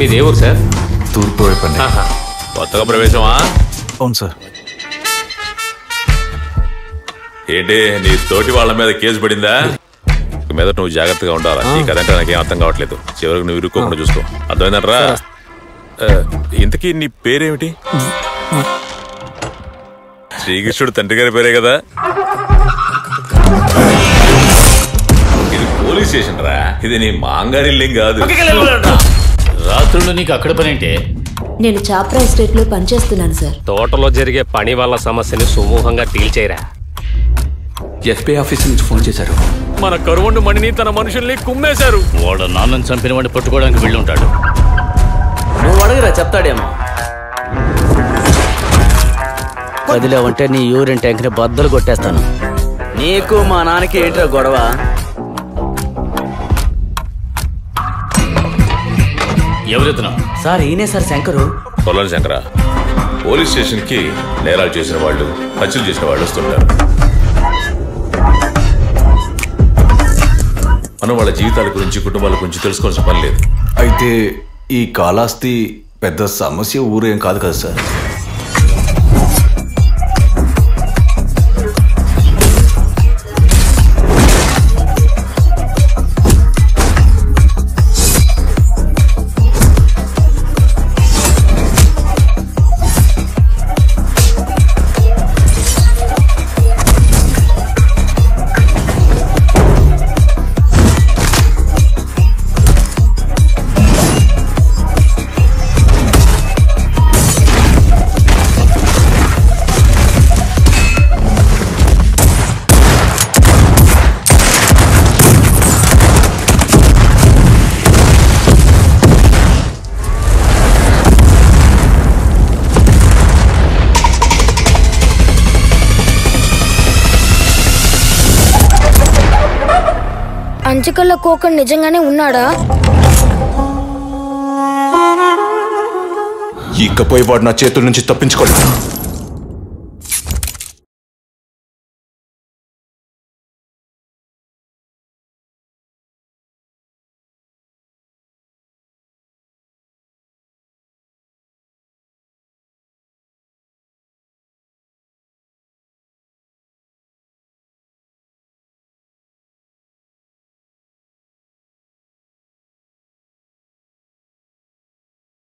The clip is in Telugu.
మీది ఏ ఊరు సార్? తూర్పు వైపు. కొత్తగా ప్రవేశమా? అవును సార్. ఏంటి నీ తోటి వాళ్ళ మీద కేసు పడిందా? మీద నువ్వు జాగ్రత్తగా ఉండాలా. ఈ కదంటే నాకేం అర్థం కావట్లేదు. చివరికి నువ్వు ఇరుక్కోకుండా చూసుకో. అర్థమైందనరా? ఇంతకీ నీ పేరేమిటి? శ్రీకృష్ణుడు తండ్రి గారి పేరే కదా? ఇది పోలీస్ స్టేషన్ రా, ఇది నీ మాంగారిల్లేం కాదు. రాత్రులు నీకు అక్కడ పని ఏంటి? నేను చాప్రా ఎస్టేట్ లో పనిచేస్తున్నాను సార్. తోటలో జరిగే పని వల్ల సమస్యని సుమూహంగా తీల్చేయరా. ఎస్పీ ఆఫీస్ నుంచి ఫోన్ చేశారు. మన కరువుండు మణిని తన మనుషుల్ని కుమ్మేశారు. వాడు నాన్నని చంపిన వాడిని పట్టుకోవడానికి వెళ్ళి ఉంటాడు. నువ్వు అడగరా, చెప్తాడేమో. వదిలేవంటే నీ యూరిన్ ట్యాంక్ ని బద్దలు కొట్టేస్తాను. నీకు మా నాన్నకి ఏంట్రా గొడవ? ఎవరెత్తునా? సార్ ఈయనే సార్ శంకరు. పొలం శంకర, పోలీస్ స్టేషన్ కి నేరాలు చేసిన వాళ్ళు, హత్యలు చేసిన వాళ్ళు వస్తుంటారు. మనం వాళ్ళ జీవితాల గురించి, కుటుంబాల గురించి తెలుసుకోవాల్సిన పని లేదు. అయితే ఈ కాళహస్తి పెద్ద సమస్య ఊరేం కాదు కదా సార్? అంచుకల్ల కోకన్ నిజంగానే ఉన్నాడా? ఇకపై వాడు నా చేతుల నుంచి తప్పించుకోలేదు.